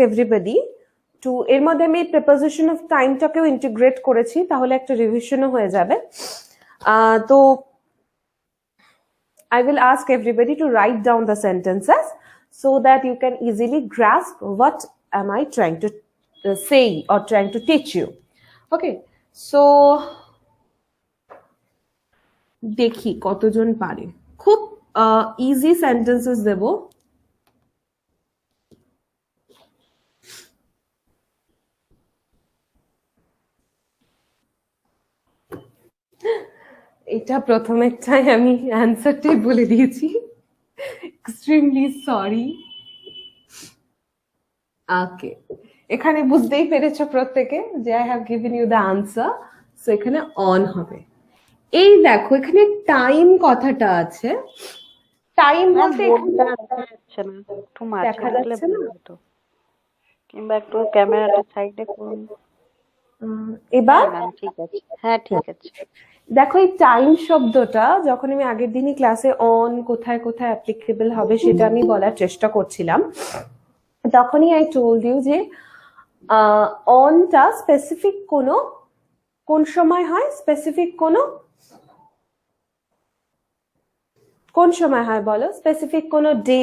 everybody to এর মধ্যে আমি preposition of time টাকেও integrate করেছি, তাহলে একটা রিভিশনও হয়ে যাবে। তো I will ask everybody to write down the sentences so that you can easily grasp what am I trying to say or trying to teach you. Okay, so দেখি কতজন পারে। খুব ইজি সেন্টেন্সেস দেব। এটা প্রথমেরটাই আমি অ্যান্সারটাই বলে দিয়েছি, এক্সট্রিমলি সরি। ওকে, এখানে বুঝতেই পেরেছো প্রত্যেকে যে I have given you the answer, so এখানে অন হবে। এই দেখো এখানে টাইম কথাটা আছে, টাইম বলতে দেখা যাচ্ছে না, কিংবা একটু ক্যামেরাটা সাইডে করুন। এবার ঠিক আছে, হ্যাঁ ঠিক আছে। দেখো এই টাইম শব্দটা যখন আমি আগের দিনই ক্লাসে অন কোথায় কোথায় অ্যাপ্লিকেবল হবে সেটা আমি বলার চেষ্টা করছিলাম, তখনই আই টোল্ড ইউ যে অনটা স্পেসিফিক কোন সময় হয়, স্পেসিফিক কোন সময় হয় বলো, স্পেসিফিক কোনো ডে,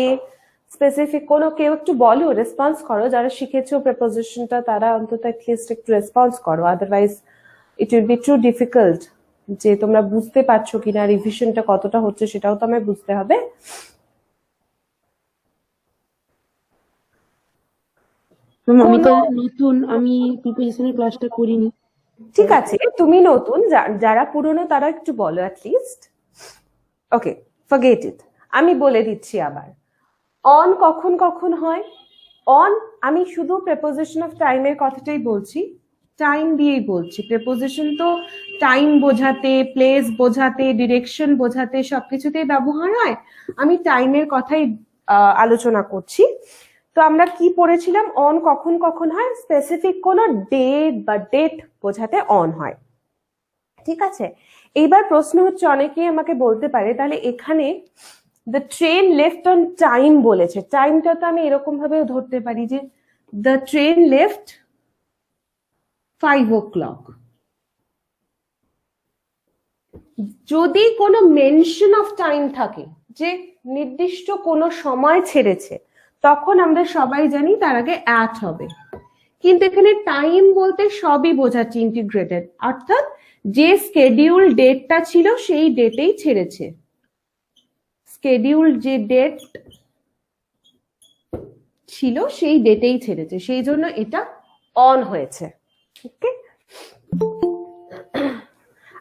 স্পেসিফিক কোনো, কেউ একটু বলো, রেসপন্স করো, যারা শিখেছো প্রিপোজিশনটা তারা অন্তত অ্যাটলিস্ট একটু রেসপন্স করো, otherwise it will be too difficult যে তোমরা বুঝতে পারছো কিনা, রিভিশনটা কতটা হচ্ছে সেটাও তো আমায় বুঝতে হবে। আমি তো নতুন, আমি প্রিপারেশনের ক্লাসটা করিনি। ঠিক আছে, তুমি নতুন, যারা পুরনো তারা একটু বলো অ্যাটলিস্ট। ওকে, ফরগেট ইট, আমি বলে দিচ্ছি আবার। অন কখন কখন হয়? অন আমি শুধু প্রিপোজিশন অফ টাইমের কথাটাই বলছি, টাইম দিয়েই বলছি। প্রিপোজিশন তো টাইম বোঝাতে, প্লেস বোঝাতে, ডিরেকশন বোঝাতে সবকিছুতেই ব্যবহার হয়, আমি টাইমের কথাই আলোচনা করছি। তো আমরা কি পড়েছিলাম, অন কখন কখন হয়? স্পেসিফিক কোনো ডেট বা ডেট বোঝাতে অন হয়, ঠিক আছে। এইবার প্রশ্ন হচ্ছে, অনেকেই আমাকে বলতে পারে তাহলে এখানে the train left on time বলেছে, টাইমটা তো আমি এরকম ভাবেও ধরতে পারি যে দ্য ট্রেন লেফট 5 o'clock। যদি কোনো মেনশন অফ টাইম থাকে যে নির্দিষ্ট কোনো সময় ছেড়েছে, তখন আমরা সবাই জানি তার আগে অ্যাট হবে। কিন্তু এখানে টাইম বলতে সবই বোঝাচ্ছে ইন্টিগ্রেটেড, অর্থাৎ যে স্কেডিউল ডেটটা ছিল সেই ডেটেই ছেড়েছে, স্কেডিউল যে ডেট ছিল সেই ডেটেই ছেড়েছে, সেই জন্য এটা অন হয়েছে। ওকে,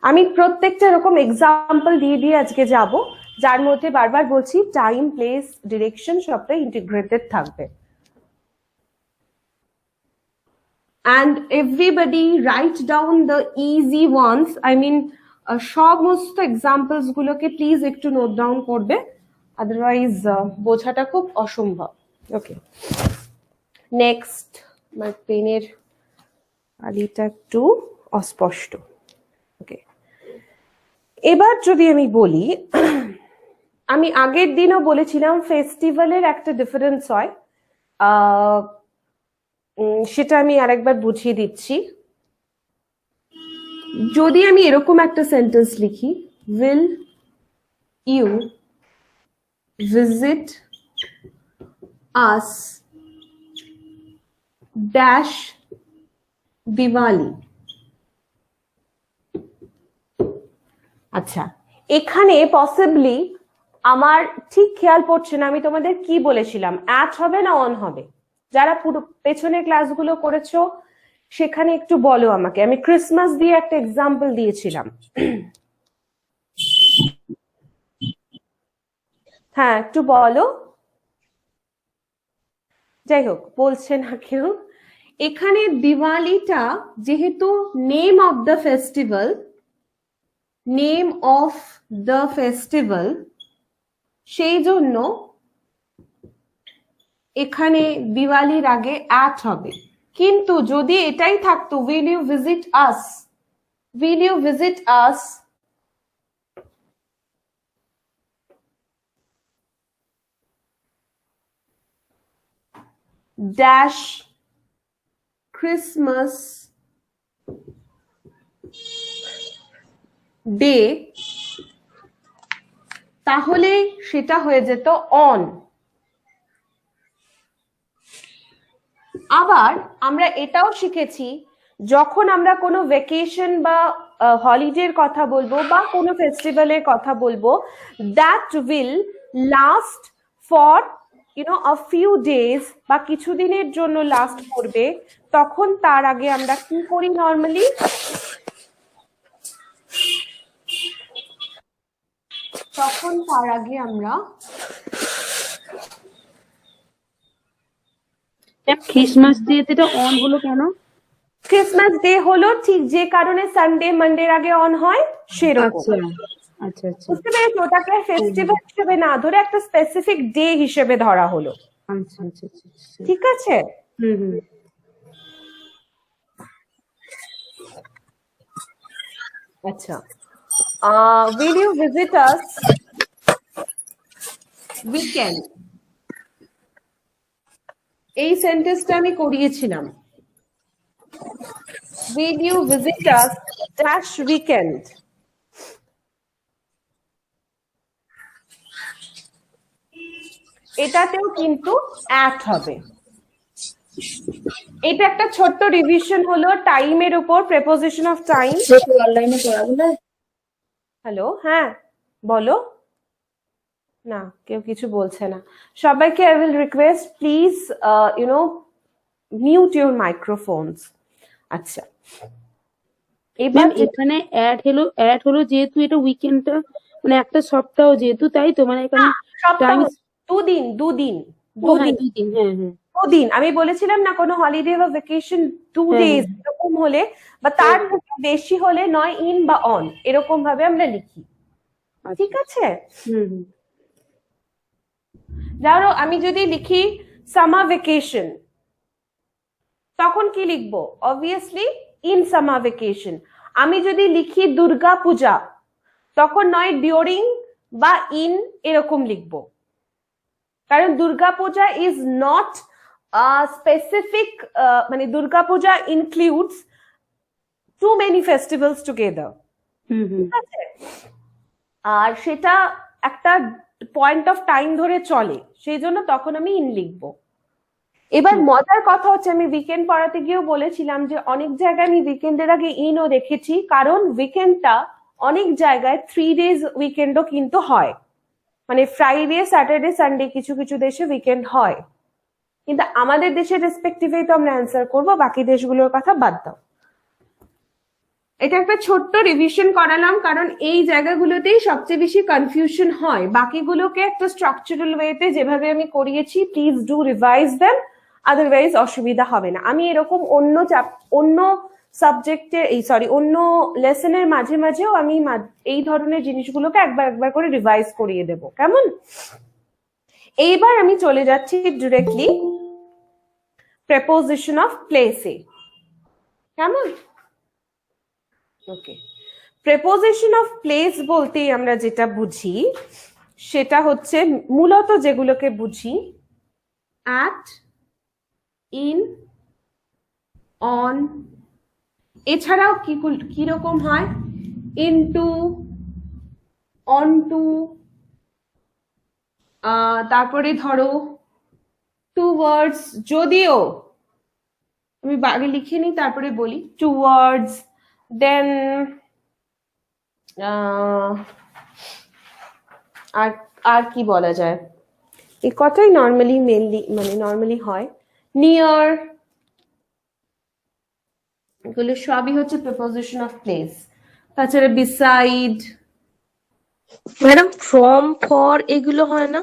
আমি প্রত্যেকটা এরকম এক্সাম্পল দিয়ে দিয়ে আজকে যাব, যার মধ্যে বারবার বলছি টাইম, প্লেস, ডিরেকশন সবটাই ইন্টিগ্রেটেড থাকবে। And everybody write down the easy ones, I mean সমস্ত এক্সাম্পলস গুলোকে প্লিজ একটু নোট ডাউন করবে, আদারওয়াইজ বোঝাটা খুব অসম্ভব। ওকে, নেক্সট, আমার পেনের আলিটা একটু অস্পষ্ট। ওকে, এবার যদি আমি বলি, আমি আগের দিনও বলেছিলাম ফেস্টিভ্যালের একটা ডিফারেন্স হয়, সেটা আমি আরেকবার বুঝিয়ে দিচ্ছি। যদি আমি এরকম একটা সেন্টেন্স লিখি, will you visit us dash Diwali. আচ্ছা, এখানে পসিবলি আমার ঠিক খেয়াল পড়ছে না আমি তোমাদের কি বলেছিলাম, অ্যাট হবে না অন হবে? যারা পুরো পেছনের ক্লাসগুলো করেছো সেখানে একটু বলো আমাকে। আমি ক্রিসমাস দিয়ে একটা এক্সাম্পল দিয়েছিলাম, হ্যাঁ একটু বলো। যাই হোক, বলছে না কেউ। এখানে দিওয়ালিটা যেহেতু name of the festival, name of the festival, সেই জন্য এখানে দিওয়ালির আগে অ্যাট হবে। কিন্তু যদি এটাই থাকতো will you visit us, will you visit us, dash Christmas day, তাহলে সেটা হয়ে যেত অন। আবার আমরা এটাও শিখেছি, যখন আমরা কোনো ভেকেশন বা হলিডের কথা বলবো বা কোনো ফেস্টিভ্যালের কথা বলবো, that will last for a few days বা কিছুদিনের জন্য লাস্ট করবে, তখন তার আগে আমরা কি করি নর্মালি? তখন তার আগে আমরা ক্রিসমাস ডে এটা অন হলো কেন? ক্রিসমাস ডে হলো ঠিক যে কারণে সানডে মানডের আগে অন হয় সেরকম। আচ্ছা আচ্ছা আচ্ছা বুঝতে পেরেছো? ওটাকে ফেস্টিভ্যাল হিসেবে না ধরে একটা স্পেসিফিক ডে হিসেবে ধরা হলো। আচ্ছা আচ্ছা আচ্ছা আচ্ছা। ঠিক আছে? হুম হুম। আচ্ছা, will you visit us weekend? এই সেন্টেন্সটা আমি করিয়েছিলাম। Will you visit us dash weekend? এটাতেও কিন্তু অ্যাট হবে। এটা একটা ছোট্ট রিভিশন হলো টাইমের উপর, প্রেপোজিশন অফ টাইম। অনলাইনে পড়াগুলো হ্যালো, হ্যাঁ বলো। না, কেউ কিছু বলছে না। সবাইকে I will request please mute your মাইক্রোফোনস। আচ্ছা, এবার ম্যাম এখানে অ্যাড হলো যেহেতু এটা উইকেন্ডটা মানে একটা সপ্তাহ যেহেতু, তাই তো মানে এখানে সপ্তাহ টাইম দুদিন দুদিন দুদিন দুদিন হ্যাঁ হ্যাঁ দুদিন আমি বলেছিলাম না, কোনো হলিডে বা ভেকেশন 2 হ্যাঁ, ডেজ এরকম হলে বা তার থেকে বেশি হলে নয় ইন বা অন এরকম ভাবে আমরা লিখি। ঠিক আছে? হুম হুম ধরো আমি যদি লিখি সামার ভেকেশন, তখন কি লিখবো? Obviously in summer vacation. আমি যদি লিখি দুর্গা পূজা, তখন নয় ডিউরিং বা ইন এরকম লিখবো, কারণ Durga Puja is not specific, মানে Durga Puja includes too many festivals together. হুম হুম ঠিক আছে? আর সেটা একটা পয়েন্ট অফ টাইম ধরে চলে, সেই জন্য তখন আমি ইন লিখবো। এবার মজার কথা হচ্ছে, আমি উইকেন্ড পড়াতে গিয়েও বলেছিলাম যে অনেক জায়গায় আমি উইকেন্ডের আগে ইনও দেখেছি, কারণ উইকেন্ডটা অনেক জায়গায় 3 ডেজ উইকেন্ডও কিন্তু হয়, মানে ফ্রাইডে স্যাটারডে সানডে কিছু কিছু দেশে উইকেন্ড হয়, কিন্তু আমাদের দেশের রেসপেক্টিভেই তো আমরা অ্যান্সার করবো, বাকি দেশগুলোর কথা বাদ দাও। এটা একটা ছোট্ট রিভিশন করালাম, কারণ এই জায়গাগুলোতেই সবচেয়ে বেশি কনফিউশন হয়। বাকিগুলোকে একটা স্ট্রাকচারাল ওয়েতে যেভাবে আমি করিয়েছি, please do revise them, otherwise অসুবিধা হবে না। আমি এরকম অন্য সাবজেক্টের অন্য লেসনের মাঝে মাঝেও আমি এই ধরনের জিনিসগুলোকে একবার করে রিভাইজ করিয়ে দেব, কেমন? এইবার আমি চলে যাচ্ছি ডিরেক্টলি প্রেপোজিশন অফ প্লেসে, কেমন? ওকে, প্রেপোজিশন অফ প্লেস বলতেই আমরা যেটা বুঝি সেটা হচ্ছে মূলত যেগুলোকে বুঝি অ্যাট, ইন, অন, এছাড়াও কি রকম হয় ইনটু, অনটু, তারপরে ধরো টুয়ার্ডস, যদিও আমি আগে লিখে নিই তারপরে বলি, টুয়ার্ডস, দেন আর আর কি বলা যায়, এই কথাই নর্মালি হয়, নিয়ার, এগুলো সবই হচ্ছে প্রিপোজিশন অফ প্লেস। তাছাড়া বিসাইড, ম্যাডাম ফ্রম ফর এগুলো হয় না?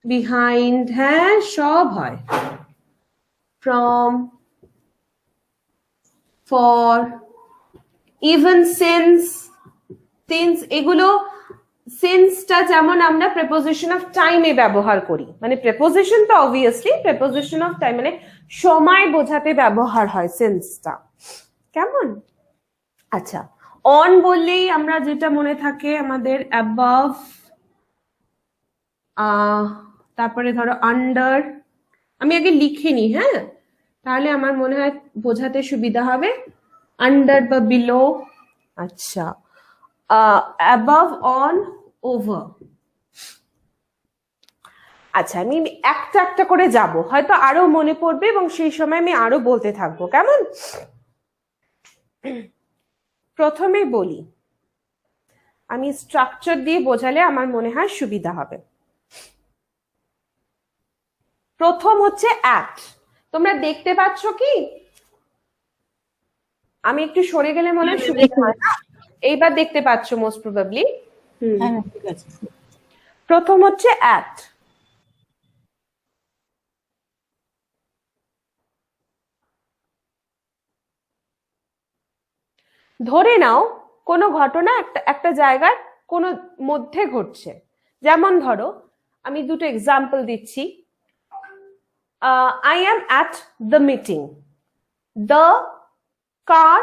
বিহাইন্ড, হ্যাঁ সব হয়। ফ্রম, ফর, ইভেন সিন্স, এগুলো সিন্সটা যেমন আমরা প্রেপোজিশন অফ টাইমে ব্যবহার করি, মানে প্রেপোজিশন তো অবভিয়াসলি, প্রেপোজিশন অফ টাইম মানে সময় বোঝাতে ব্যবহার হয় সিন্সটা, কেমন? আচ্ছা, অন বললেই আমরা যেটা মনে থাকে আমাদের অ্যাবাভ, তারপরে ধরো আন্ডার, আমি আগে লিখে নি, হ্যাঁ, তাহলে আমার মনে হয় বোঝাতে সুবিধা হবে। আন্ডার বা বিলো, আচ্ছা, অ্যাবাভ, অন, ওভার। আচ্ছা, আমি একটা একটা করে যাব, হয়তো আরো মনে পড়বে এবং সেই সময় আমি আরো বলতে থাকবো, কেমন? প্রথমে বলি, আমি স্ট্রাকচার দিয়ে বোঝালে আমার মনে হয় সুবিধা হবে। প্রথম হচ্ছে অ্যাট। তোমরা দেখতে পাচ্ছ কি? আমি একটু সরে গেলে মনে হয় সুবিধা হয় না। এইবার দেখতে পাচ্ছ মোস্ট প্রবাবলি। ঠিক আছে। প্রথম হচ্ছে অ্যাট। ধরে নাও কোনো ঘটনা একটা জায়গার কোনো মধ্যে ঘটছে। যেমন ধরো, আমি দুটো এক্সাম্পল দিচ্ছি। I am at the meeting. The car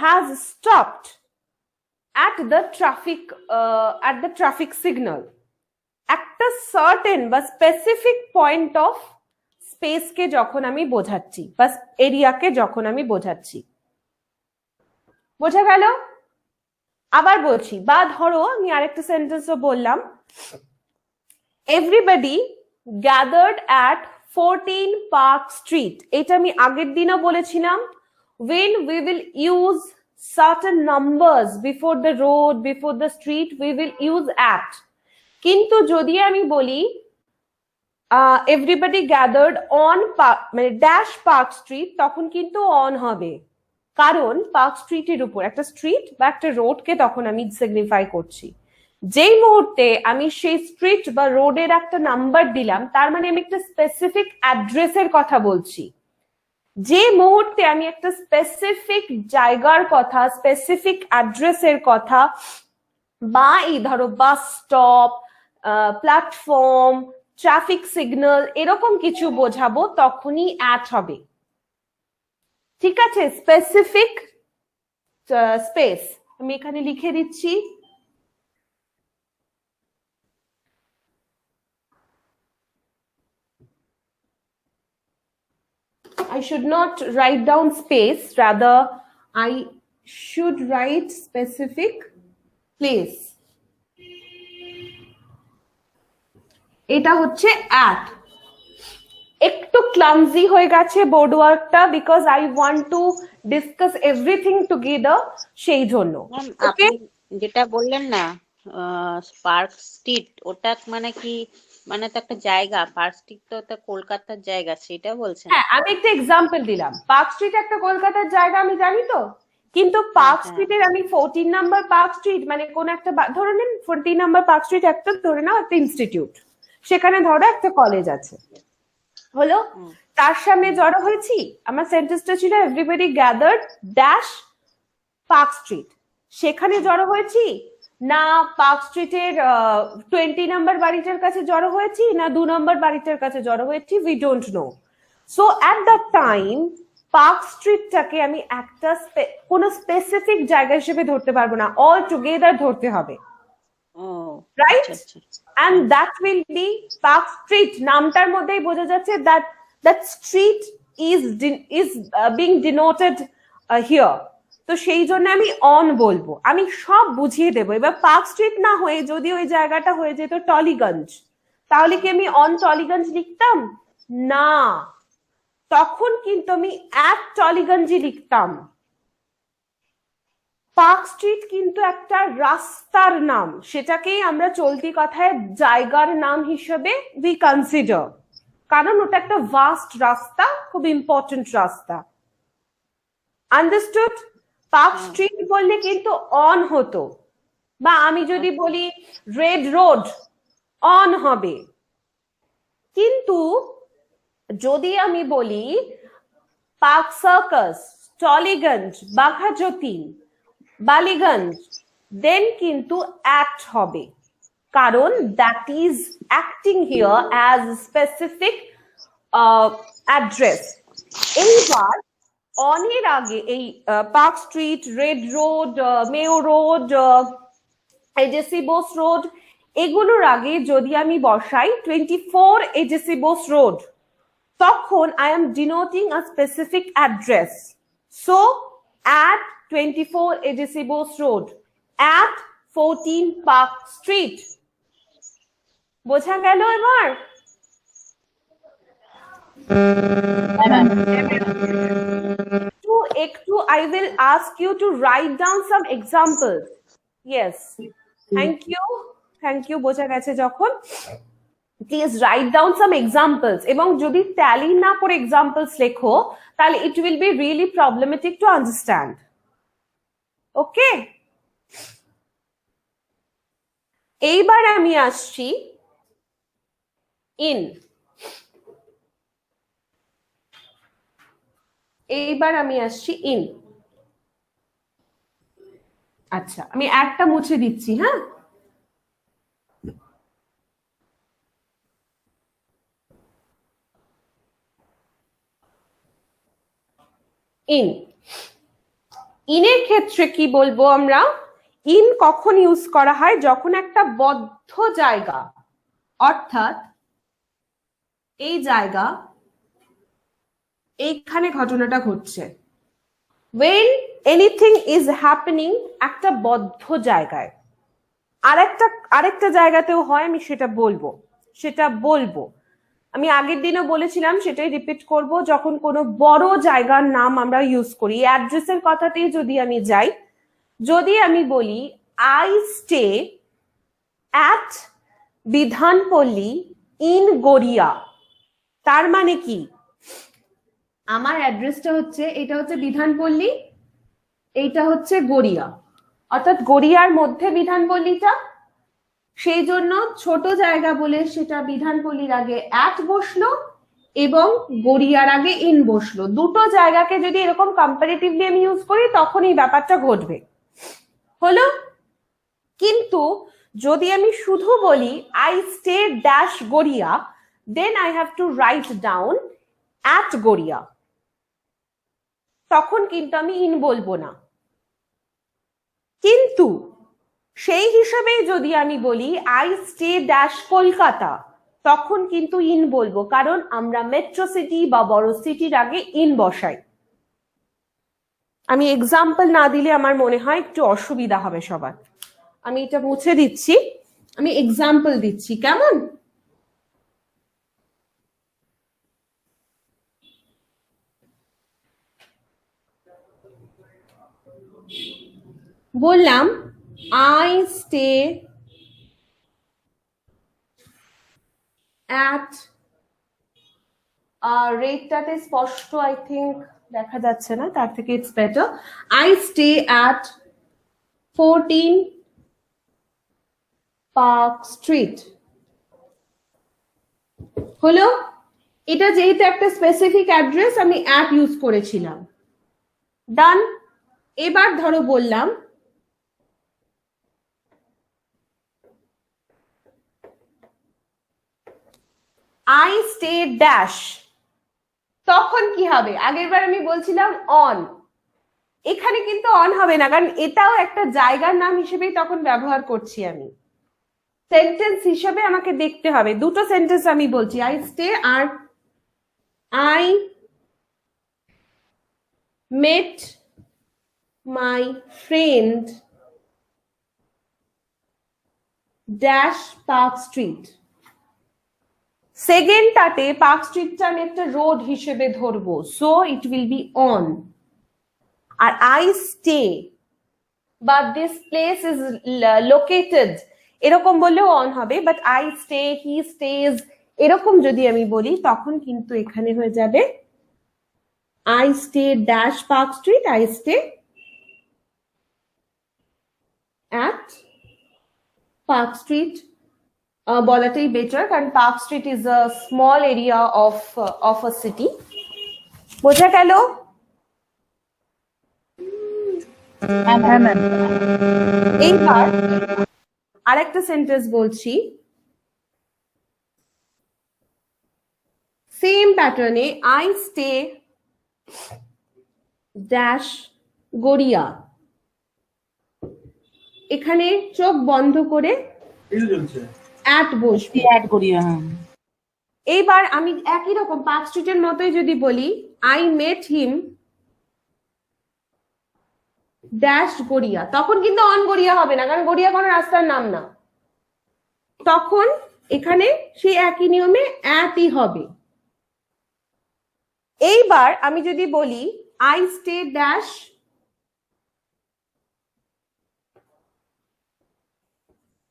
has stopped at the traffic signal. একটা সার্টেন বা স্পেসিফিক পয়েন্ট অফ স্পেসকে যখন আমি বোঝাচ্ছি বা এরিয়াকে যখন আমি বোঝাচ্ছি, বোঝা গেল? আবার বলছি, বা ধরো আমি আরেকটা সেন্টেন্সও বললাম, everybody gathered at 14 park street. এটা আমি আগের দিনও বলেছিলাম, when we will use certain numbers before the road, before the street, we will use at. কিন্তু যদি আমি বলি এভরিবডি গ্যাদার্ড অন মানে ড্যাশ পার্ক স্ট্রিট, তখন কিন্তু অন হবে, কারণ পার্ক স্ট্রিটের উপর একটা স্ট্রিট বা একটা রোডকে তখন আমি সিগনিফাই করছি। যেই মুহূর্তে আমি সেই স্ট্রিট বা রোডের একটা নাম্বার দিলাম, তার মানে আমি একটা স্পেসিফিক অ্যাড্রেসের কথা বলছি। যে মুহূর্তে আমি একটা স্পেসিফিক জায়গার কথা, স্পেসিফিক অ্যাড্রেসের কথা, বা এই ধরো bus stop, platform, traffic signal, এরকম কিছু বোঝাবো, তখনই অ্যাট হবে। ঠিক আছে? স্পেসিফিক স্পেস আমি এখানে লিখে দিচ্ছি। I should not write down space, rather I should write specific place. এটা হচ্ছে at. একটু ক্লামজি হয়ে গেছে বোর্ড ওয়ার্কটা, because I want to discuss everything together, সেই জন্য। আপনি যেটা বললেন না পার্ক স্ট্রিট, ওটা মানে কি, মানে তো একটা জায়গা, পার্ক স্ট্রিট তো একটা কলকাতার জায়গা, সেটা বলছেন? হ্যাঁ, আমি একটা এক্সাম্পল দিলাম, পার্ক স্ট্রিট একটা কলকাতার জায়গা, আমি জানি তো, কিন্তু পার্ক স্ট্রিটের আমি 14 নাম্বার পার্ক স্ট্রিট মানে কোন একটা, ধরে নিন 14 নাম্বার পার্ক স্ট্রিট একটা, ধরে নাও একটা ইনস্টিটিউট, সেখানে ধরো একটা কলেজ আছে, হলো, তার সামনে জড়ো হয়েছি, আমার সেন্টেন্সটা ছিল everybody gathered dash park street. সেখানে জড়ো হয়েছি না পার্ক স্ট্রিটের 20 নাম্বার বাড়িটার কাছে জড়ো হয়েছি, না 2 নাম্বার বাড়িটার কাছে জড়ো হয়েছি, we don't know. So at that time park স্ট্রিটটাকে আমি একটা কোনো স্পেসিফিক জায়গা হিসেবে ধরতে পারবো না, অল টুগেদার ধরতে হবে, right? And that will be Park Street. নামটার মধ্যেই বোঝা যাচ্ছে that street is being denoted here. তো সেই জন্য আমি অন বলবো, আমি সব বুঝিয়ে দেবো। এবার পার্ক স্ট্রিট না হয়ে যদি ওই জায়গাটা হয়ে যেত টলিগঞ্জ, তাহলে কি আমি অন টলিগঞ্জ লিখতাম? না, তখন কিন্তু আমি অ্যাট টলিগঞ্জই লিখতাম। পার্ক স্ট্রিট কিন্তু একটা রাস্তার নাম, সেটাকেই আমরা চলতি কথায় জায়গার নাম হিসেবে উই কনসিডার, কারণ ওটা একটা ভাস্ট রাস্তা, খুব ইম্পর্টেন্ট রাস্তা। আন্ডারস্টুড? পার্ক স্ট্রিট বললে কিন্তু অন হতো, বা আমি যদি বলি রেড রোড, অন হবে। কিন্তু যদি আমি বলি পার্ক সার্কাস, টলিগঞ্জ, বাঘাযতীন, বালিগঞ্জ, দেন কিন্তু অ্যাট হবে, কারণ that is acting here as specific address. এইবার অনের আগে এই পার্ক স্ট্রিট, রেড রোড, মেও রোড, এজেসি বোস রোড, এগুলোর আগে যদি আমি বসাই 24 এজেসি বোস রোড, তখন I am denoting a specific address. So at 24 Edisibos Road, at 14 Park Street. বোঝা গেল এবার? একটু I will ask you to write down some examples. Yes. Thank you. বোঝা গেছে যখন। Please write down some examples. এবং যদি tally না করে examples লেখো, তাহলে it will be really problematic to understand. Okay? এইবার আমি আসছি in. আচ্ছা, আমি একটা মুছে দিচ্ছি, হ্যাঁ? ইনের ক্ষেত্রে কি বলবো আমরা? ইন কখন ইউজ করা হয়? যখন একটা বদ্ধ জায়গা, অর্থাৎ এই জায়গা, এইখানে ঘটনাটা ঘটছে। when anything is happening একটা বদ্ধ জায়গায়, আরেকটা জায়গাতেও হয়, আমি সেটা বলবো। আমি আগের দিনও বলেছিলাম, সেটাই রিপিট করব। যখন কোনো বড় জায়গার নাম আমরা ইউজ করি, অ্যাড্রেসের কথাতেই যদি আমি যাই, যদি আমি বলি I stay at Bidhanpalli in Garia, তার মানে কি? আমার অ্যাড্রেসটা হচ্ছে, এটা হচ্ছে বিধানপল্লী, এইটা হচ্ছে গড়িয়া, অর্থাৎ গড়িয়ার মধ্যে বিধানপল্লীটা, সেই জন্য ছোট জায়গা বলে সেটা বিধানপল্লীর আগে at বসলো এবং গড়িয়ার আগে in বসলো। দুটো জায়গাকে যদি এরকম কম্পারেটিভলি আমি ইউজ করি, তখন এই ব্যাপারটা ঘটবে। হলো? কিন্তু যদি আমি শুধু বলি I stay dash Garia, then I have to write down at Garia, তখন কিন্তু আমি in বলবো না। কিন্তু সেই হিসাবেই যদি আমি বলি I stay dash কলকাতা, তখন কিন্তু in বলবো, কারণ আমরা মেট্রো সিটি বা বড় সিটির আগে in বসাই। আমি এক্সাম্পল না দিলে আমার মনে হয় একটু অসুবিধা হবে সবার। আমি এটা মুছে দিচ্ছি, আমি এক্সাম্পল দিচ্ছি, কেমন? বললাম I stay at রেটটাতে স্পষ্ট I think দেখা যাচ্ছে না, তার থেকে it's better. I stay at 14 Park Street. হলো? এটা যেহেতু একটা স্পেসিফিক অ্যাড্রেস, আমি at ইউজ করেছিলাম। ডান। এবার ধরো বললাম I stay dash, তখন কি হবে? আগেরবার আমি বলছিলাম on, এখানে কিন্তু on হবে না, কারণ এটাও একটা জায়গার নাম হিসেবেই তখন ব্যবহার করছি আমি। সেন্টেন্স হিসেবে আমাকে দেখতে হবে, দুটো সেন্টেন্স আমি বলছি, I stay আর I met my friend dash Park Street. সেকেন্ডটাতে পার্ক স্ট্রিটটা আমি একটা রোড হিসেবে ধরবো, so it will be on. আর I stay বা দিস প্লেস ইজ লোকেটেড, এরকম বললেও অন হবে, but I stay, he stays, এরকম যদি আমি বলি, তখন কিন্তু এখানে হয়ে যাবে I stay dash Park Street, I stay at Park Street বলাটাই বেটার, কারণ park street is a small area of a city. বোঝা গেল? এইবার আরেকটা সেন্টেন্স বলছি, সেম প্যাটার্নে I stay dash গড়িয়া, এখানে চোখ বন্ধ করে at বসবে, অ্যাড করি। এইবার আমি একই রকম পার্ক স্ট্রিটের মতোই যদি বলি I met him dash Garia, তখন কিন্তু অন গড়িয়া হবে না, কারণ গড়িয়া কোনো রাস্তার নাম না। তখন এখানে সেই একই নিয়মে অ্যাটই হবে। এইবার আমি যদি বলি I stay dash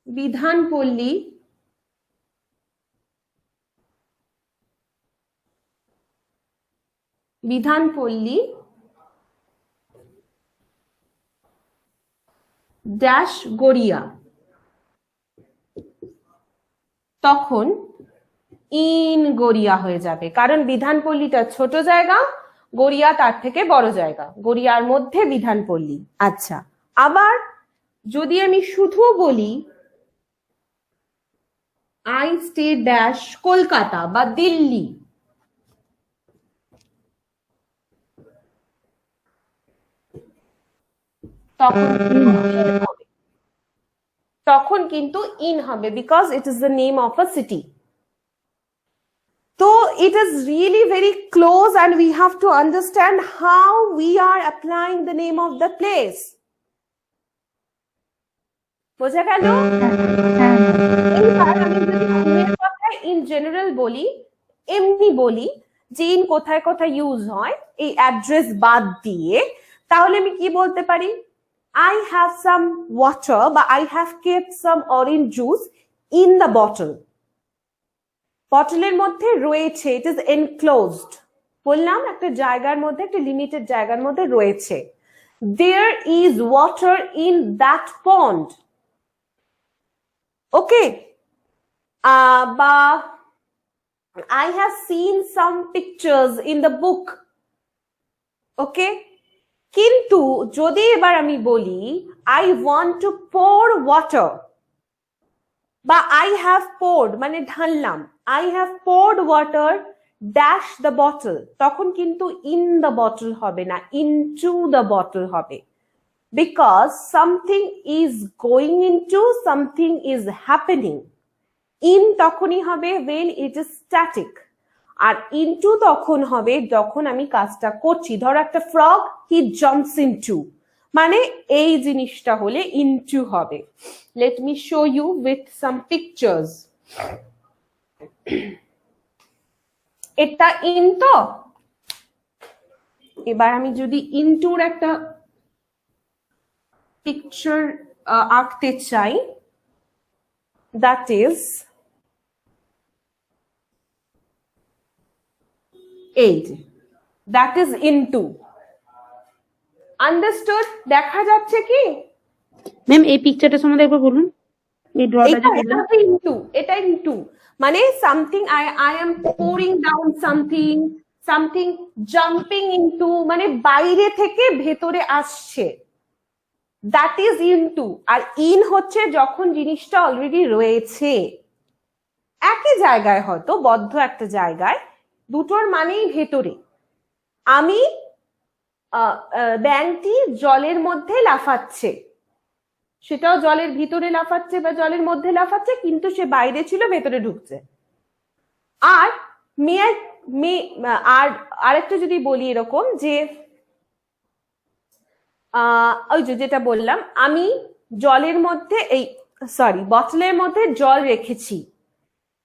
Bidhanpalli dash Garia, তখন ইন গড়িয়া হয়ে যাবে, কারণ বিধানপল্লীটা ছোট জায়গা, গড়িয়া তার থেকে বড় জায়গা, গড়িয়ার মধ্যে বিধানপল্লী। আচ্ছা, আবার যদি আমি শুধু বলি আই স্টে ড্যাশ কলকাতা বা দিল্লি, তখন কিন্তু ইন হবে, because it is the name of a city. So it is really very close and we have to understand how we are applying the name of the place. বোঝা গেল? এইবার আমি যদি ইনের কথায় ইন জেনারেল বলি, এমনি বলি যে ইন কোথায় কোথায় ইউজ হয় এই অ্যাড্রেস বাদ দিয়ে, তাহলে আমি কি বলতে পারি? I have some water বা I have kept some orange juice in the bottle. বটলের মধ্যে রয়েছে, ইট ইজ এনক্লোজড, বললাম একটা জায়গার মধ্যে, একটা লিমিটেড জায়গার মধ্যে রয়েছে। There is water in that pond. ওকে, বা I have seen some pictures in the book. ওকে, কিন্তু যদি এবার আমি বলি I want to pour water বা I have poured মানে ঢাললাম, I have poured water dash the bottle, তখন কিন্তু in the bottle হবে না, into the bottle হবে, because something is going into, something is happening. In তখনই হবে when it is static, R into তখন হবে যখন আমি কাজটা করছি। ধরো একটা frog, he jumps into, মানে এই জিনিসটা হলে into হবে। Let me show you with some pictures. এটা in তো, এবার আমি যদি into এর একটা পিকচার আঁকতে চাই, that is এই, that is into. Understood? দেখা যাচ্ছে কি? ম্যাম এই পিকচারটা সম্বন্ধে একবার বলুন, এই ড্রটা যে বললেন। এটা into মানে something I am pouring down something jumping into, মানে বাইরে থেকে ভেতরে আসছে, that is into। R in হচ্ছে যখন জিনিসটা অলরেডি রয়েছে একই জায়গায়, হয়তো বদ্ধ একটা জায়গায়, দুটোর মানেই ভেতরে। আমি ব্যাঙটি জলের মধ্যে লাফাচ্ছে, সেটাও জলের ভিতরে লাফাচ্ছে বা জলের মধ্যে লাফাচ্ছে, কিন্তু সে বাইরে ছিল, ভেতরে ঢুকছে। আর আর আরেকটা যদি বলি এরকম যে ওই যেটা বললাম, আমি জলের মধ্যে বটলের মধ্যে জল রেখেছি,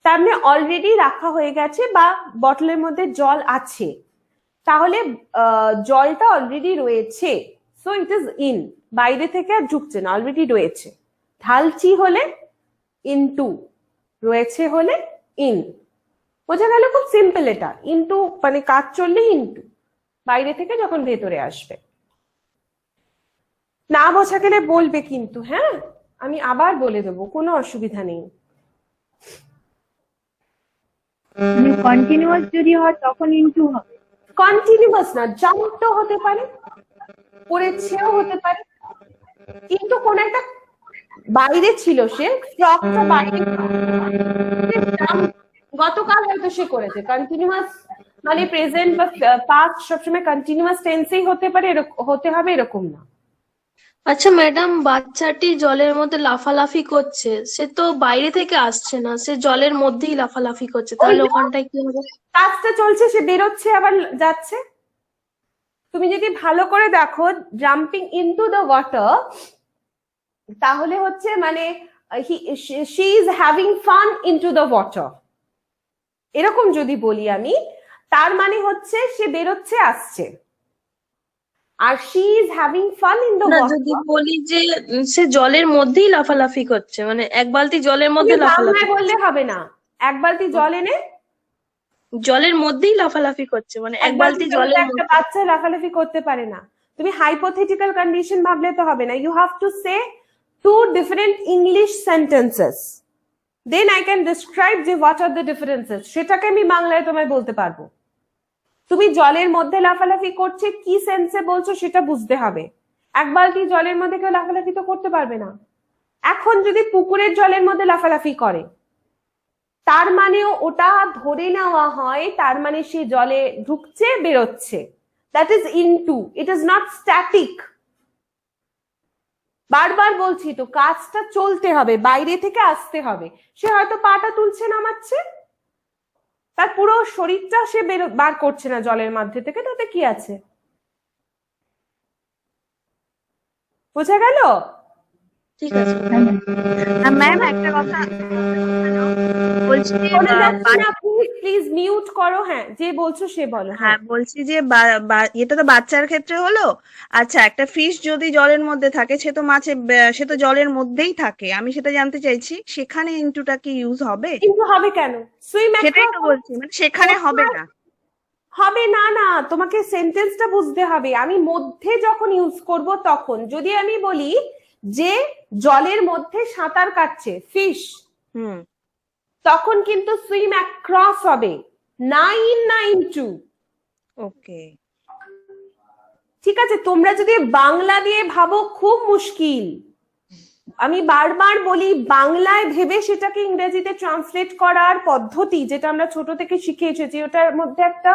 তার মানে অলরেডি রাখা হয়ে গেছে বা বটলের মধ্যে জল আছে, তাহলে জলটা অলরেডি রয়েছে, সো ইট ইজ ইন, বাইরে থেকে আর ঢুকছে না, অলরেডি রয়েছে। ঢালছি হলে ইনটু, রয়েছে হলে ইন। বোঝা গেল? খুব সিম্পল এটা। ইনটু মানে কাজ চললে ইনটু, বাইরে থেকে যখন ভেতরে আসবে। না বোঝা গেলে বলবে কিন্তু, হ্যাঁ আমি আবার বলে দেবো, কোনো অসুবিধা নেই। কন্টিনিউয়াস যদি হয় তখন ইনটু হবে। কন্টিনিউয়াস না, জাম্পও হতে পারে, পড়েছেও হতে পারে, কিন্তু কোন একটা বাইরে ছিল, সে ফ্রকটা বাইরে, গতকাল হয়তো সে করেছে। কন্টিনিউয়াস মানে প্রেজেন্ট বা পাস্ট সবসময় কন্টিনিউয়াস টেন্সেই হতে পারে, হতে হবে এরকম না। আচ্ছা ম্যাডাম, বাচ্চাটি জলের মধ্যে লাফালাফি করছে, সে তো বাইরে থেকে আসছে না, সে জলের মধ্যেই লাফালাফি করছে, ওই তাহলে তো ওখানটায় কি হবে? কাজটা চলছে, সে বেরোচ্ছে আবার যাচ্ছে। তুমি যদি ভালো করে দেখো জাম্পিং ইনটু দ্য ওয়াটার, তাহলে হচ্ছে মানে she is having fun into the water, এরকম যদি বলি আমি, তার মানে হচ্ছে সে বেরোচ্ছে আসছে। আর she is having fun in the না, যদি ওয়াটার, বলি যে সে জলের মধ্যেই লাফালাফি করছে, মানে এক বালতি জলের তুমি মধ্যে লাফালাফি বাংলায় বললে হবে না। এক বালতি জল এনে, জলের মধ্যেই লাফালাফি করছে, মানে এক এক বালতি বালতি জলে তো জলের একটা মধ্যে। বাচ্চা লাফালাফি করতে পারে না। তুমি হাইপোথেটিক্যাল কন্ডিশন ভাবলে তো হবে না, you have to say two different English sentences, then I can describe যে হোয়াট আর দ্য ডিফারেন্সেস, সেটাকে আমি বাংলায় তোমায় বলতে পারবো। তুমি জলের মধ্যে লাফালাফি করছে কি সেন্সে বলছো সেটা বুঝতে হবে। এক বালতি জলের মধ্যে কেউ লাফালাফি তো করতে পারবে না। এখন যদি পুকুরের জলের মধ্যে লাফালাফি করে, তার মানেও ওটা ধরে নেওয়া হয়, তার মানে সে জলে ঢুকছে বেরোচ্ছে, that is into, it is not static. বারবার বলছি তো, কাজটা চলতে হবে, বাইরে থেকে আসতে হবে। সে হয়তো পাটা তুলছে নামাচ্ছে, তার পুরো শরীরটা সে বার করছে না জলের মধ্যে থেকে, তাতে কি আছে? বোঝা গেল? ঠিক আছে। ম্যাম একটা কথা, বলছি যে শোনা যাচ্ছে না, প্লিজ মিউট করো। হ্যাঁ, যে বলছো সে বলো। হ্যাঁ বলছি যে এটা তো বাচ্চার ক্ষেত্রে হলো। আচ্ছা, একটা ফিশ যদি জলের মধ্যে থাকে, সে তো সে তো জলের মধ্যেই থাকে, আমি সেটা জানতে চাইছি সেখানে ইনটুটা কি ইউজ হবে? কিন্তু হবে কেন? সুইম সেটাই তো বলছি, মানে সেখানে হবে না। হবে না। না, তোমাকে সেন্টেন্সটা বুঝতে হবে। আমি মধ্যে যখন ইউজ করব তখন, যদি আমি বলি যে জলের মধ্যে সাঁতার কাটছে ফিশ, হুম। তখন কিন্তু সুইম অ্যাক্রস হবে, না ইন না ইনটু। ওকে। ঠিক আছে, তোমরা যদি বাংলা দিয়ে ভাবো খুব মুশকিল। আমি বারবার বলি, বাংলায় ভেবে সেটাকে ইংরেজিতে ট্রান্সলেট করার পদ্ধতি যেটা আমরা ছোট থেকে শিখে এসেছি, ওটার মধ্যে একটা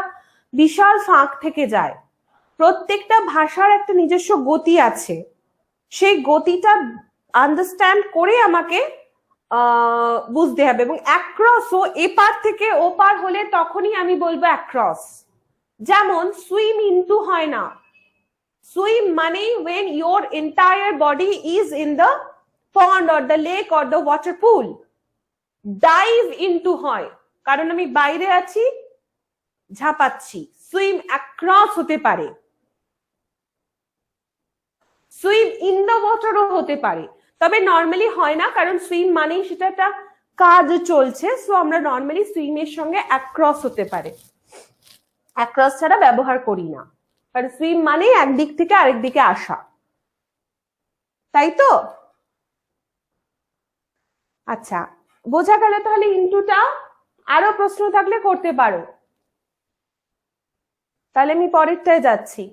বিশাল ফাঁক থেকে যায়। প্রত্যেকটা ভাষার একটা নিজস্ব গতি আছে, সেই গতিটা আন্ডারস্ট্যান্ড করে আমাকে বুঝতে হবে। এবং অ্যাক্রসও এপার থেকে ওপার হলে তখনই আমি বলবো অ্যাক্রস। যেমন সুইম ইনটু হয় না, সুইম মানে when your entire body is in the pond or the lake or the water pool. Dive into হয় কারণ আমি বাইরে আছি, ঝাঁপাচ্ছি। সুইম অ্যাক্রস হতে পারে, সুইম ইন দ্য ওয়াটারও হতে পারে, তবে নর্মালি হয় না, কারণ সুইম মানেই সেটা একটা কাজ চলছে। সো আমরা নর্মালি সুইমের সঙ্গে অ্যাক্রস হতে পারে, অ্যাক্রস ছাড়া ব্যবহার করি না, কারণ সুইম মানে একদিক থেকে আরেক দিকে আসা, তাই তো? আচ্ছা, বোঝা গেল তাহলে ইনটুটা? আরো প্রশ্ন থাকলে করতে পারো, তাহলে আমি পরেরটায় যাচ্ছি।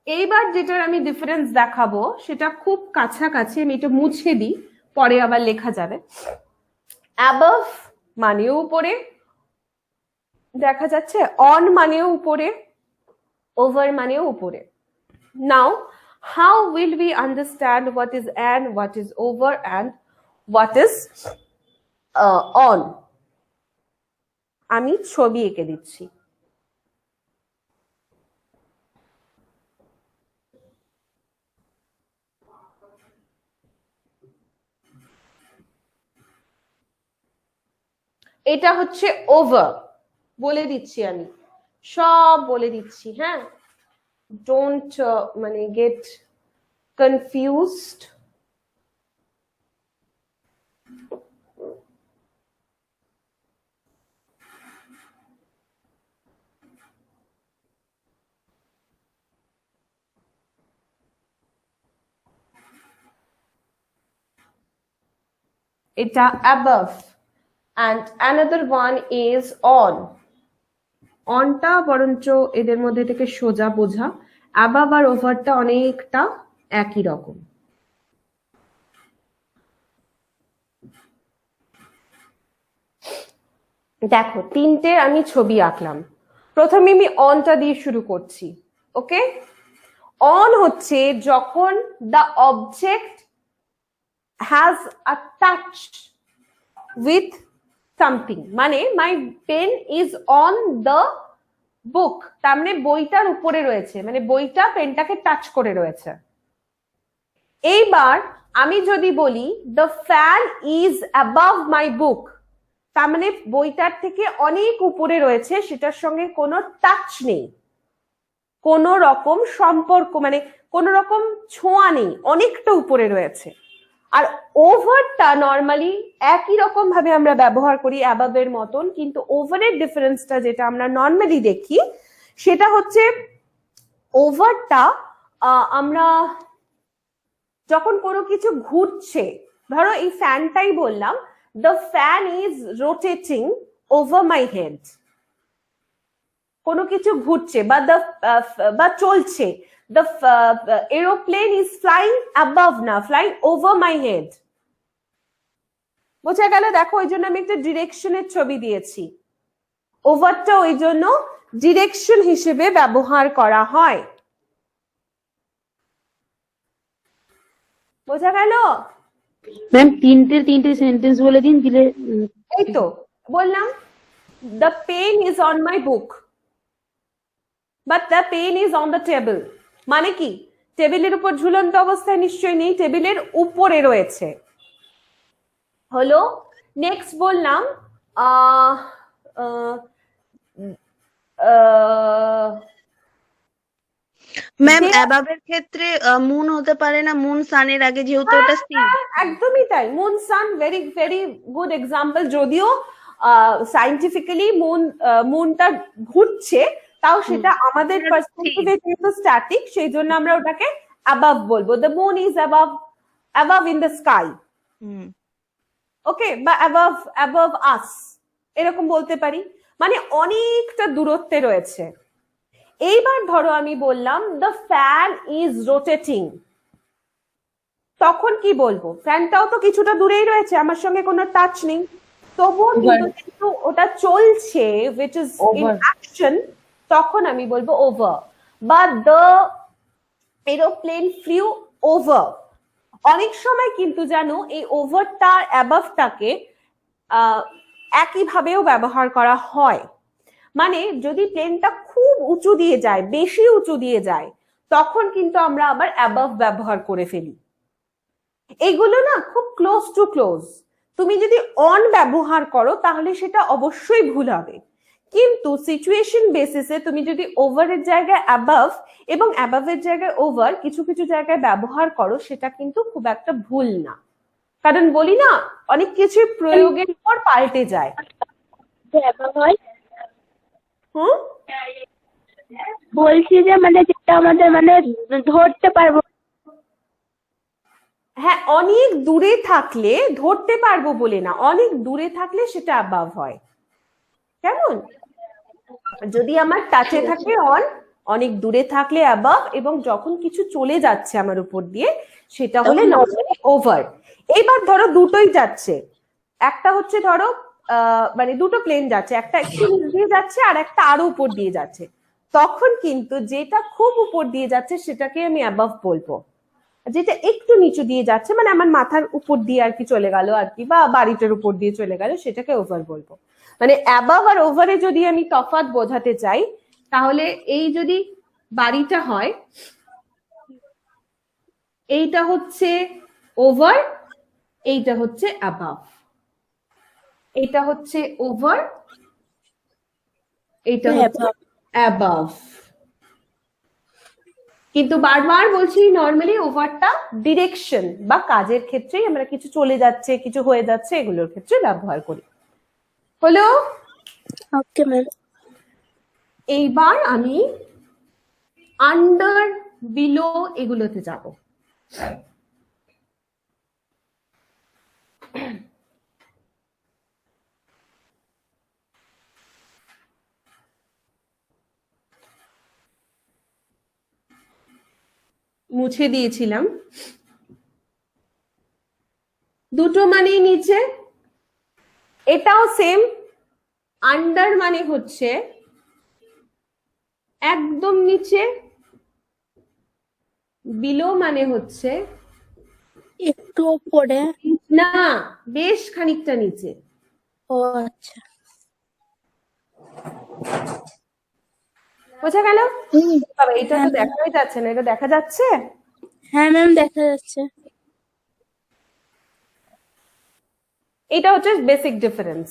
এইবার যেটার আমি ডিফারেন্স দেখাবো সেটা খুব কাছাকাছি, আমি এটা মুছে দিই, পরে আবার লেখা যাবে। অ্যাবভ মানেও উপরে, দেখা যাচ্ছে, অন মানেও উপরে, ওভার মানেও উপরে। নাও how will we understand what is an, what is over and what is on? আমি ছবি এঁকে দিচ্ছি। এটা হচ্ছে ওভার, বলে দিচ্ছি আমি, সব বলে দিচ্ছি। হ্যাঁ, ডোন্ট মানে গেট কনফিউজড। এটা above and another one is on. অনটা বরঞ্চ এদের মধ্যে থেকে সোজা বোঝা, অ্যাবাভ আর ওভারটা অনেকটা একই রকম। দেখো তিনটে আমি ছবি আঁকলাম। প্রথমে আমি অনটা দিয়ে শুরু করছি। ওকে, অন হচ্ছে যখন the object has a touch with something, মানে my pen is on the book, তার মানে বইটার উপরে রয়েছে, মানে বইটা পেনটাকে টাচ করে রয়েছে। এইবার আমি যদি বলি দ্য ফ্যান ইজ অ্যাবাভ মাই বুক, তার মানে বইটার থেকে অনেক উপরে রয়েছে, সেটার সঙ্গে কোনো টাচ নেই, কোন রকম সম্পর্ক, মানে কোন রকম ছোঁয়া নেই, অনেকটা উপরে রয়েছে। আর ওভারটা নর্মালি একই রকম ভাবে আমরা ব্যবহার করি অ্যাবাভ এর মতন, কিন্তু ওভারের ডিফারেন্সটা যেটা আমরা নর্মালি দেখি সেটা হচ্ছে ওভারটা আমরা যখন কোনো কিছু ঘুরছে, ধরো এই ফ্যানটাই বললাম the fan is rotating over my head, কোনো কিছু ঘুরছে বা চলছে, the aeroplane is flying above, না flying over my head। বোঝা গেল? দেখো ওই জন্য আমি একটা ডিরেকশনের ছবি দিয়েছি, ওভারটা ওই জন্য ডিরেকশন হিসেবে ব্যবহার করা হয়। বোঝা গেল? ম্যাম তিনটে সেন্টেন্স বলে দিন, দিলে এই তো বললাম the pen is on my book but the pen is on the table, মানে কি টেবিলের উপর ঝুলন্ত অবস্থায় নিশ্চয়ই নেই, টেবিলের উপরে রয়েছে। হলো নেক্সট বললাম ম্যাম অ্যাবাবের ক্ষেত্রে মুন হতে পারে না, মুন সানের আগে, যেহেতু ওটা স্থির। একদমই তাই, মুন সান ভেরি ভেরি গুড এক্সাম্পল। যদিও সাইন্টিফিক্যালি মুনটা ঘুরছে, তাও সেটা আমাদের পার্সপেক্টিভে যেহেতু স্ট্যাটিক, সেই জন্য আমরা ওটাকে অ্যাবাভ বলবো। The moon is above in the sky, okay, বা অ্যাবাভ আস এরকম বলতে পারি, মানে অনেকটা দূরত্বে রয়েছে। এইবার ধরো আমি বললাম দ্য ফ্যান ইজ রোটেটিং, তখন কি বলবো? ফ্যানটাও তো কিছুটা দূরেই রয়েছে, আমার সঙ্গে কোনো টাচ নেই, তবুও কিন্তু ওটা চলছে, which is in action, তখন আমি বলবো ওভার। বা দ্য এরোপ্লেন ফ্লিউ ওভার। অনেক সময় কিন্তু জানো এই ওভারটা অ্যাবাভটাকে একই ভাবেও ব্যবহার করা হয়, মানে যদি প্লেনটা খুব উঁচু দিয়ে যায়, বেশি উঁচু দিয়ে যায়, তখন কিন্তু আমরা আবার অ্যাবাভ ব্যবহার করে ফেলি। এগুলো না খুব ক্লোজ টু ক্লোজ। তুমি যদি অন ব্যবহার করো তাহলে সেটা অবশ্যই ভুল হবে, কিন্তু সিচুয়েশন বেসিসে তুমি যদি ওভারের জায়গায় অ্যাবাভ এবং অ্যাবাভের জায়গায় ওভার কিছু কিছু জায়গায় ব্যবহার করো, সেটা কিন্তু খুব একটা ভুল না। কারণ বলি না, অনেক কিছু প্রয়োগের পর পাল্টে যায়। হুম, বলছি যে মানে যেটা আমাদের মানে ধরতে পারবো। হ্যাঁ, অনেক দূরে থাকলে ধরতে পারবো বলে না, অনেক দূরে থাকলে সেটা অ্যাবাভ হয়। কেমন? যদি আমার টাচে থাকে অন, অনেক দূরে থাকলে অ্যাবাভ, এবং যখন কিছু চলে যাচ্ছে আমার উপর দিয়ে সেটা হলে নর্মালি ওভার। এইবার ধরো দুটোই যাচ্ছে, একটা হচ্ছে ধরো মানে দুটো প্লেন যাচ্ছে, একটা একটু নিচ দিয়ে যাচ্ছে আর একটা আরো উপর দিয়ে যাচ্ছে, তখন কিন্তু যেটা খুব উপর দিয়ে যাচ্ছে সেটাকে আমি অ্যাবাভ বলবো, যেটা একটু নিচু দিয়ে যাচ্ছে মানে আমার মাথার উপর দিয়ে আর কি চলে গেল আর কি, বা বাড়িটার উপর দিয়ে চলে গেল, সেটাকে ওভার বলবো। মানে অ্যাবাভ আর ওভারে যদি আমি তফাৎ বোঝাতে চাই, তাহলে এই যদি বাড়িটা হয়, এইটা হচ্ছে ওভার, এইটা হচ্ছে অ্যাবাভ, এটা হচ্ছে ওভার, এটা হচ্ছে অ্যাবাভ। কিন্তু বারবার বলছি নর্মালি ওভারটা ডিরেকশন বা কাজের ক্ষেত্রেই, আমরা কিছু চলে যাচ্ছে কিছু হয়ে যাচ্ছে এগুলোর ক্ষেত্রে ব্যবহার করি। হলো? Okay ma'am. এইবার আমি আন্ডার, বিলো এগুলোতে যাব। মুছে দিয়েছিলাম, দুটো মানেই নিচে, এটাও সেম, আন্ডার মানে হচ্ছে একদম নিচে, বিলো মানে হচ্ছে একটু ওপরে। না, বেশ খানিকটা নিচে। ও আচ্ছা। বোঝা গেল? হুম, বাবা, এটা তো হ্যাঁ ম্যাম। দেখাই যাচ্ছে না, এটা দেখা যাচ্ছে? হ্যাঁ ম্যাম, দেখা যাচ্ছে। এটা হচ্ছে বেসিক ডিফারেন্স।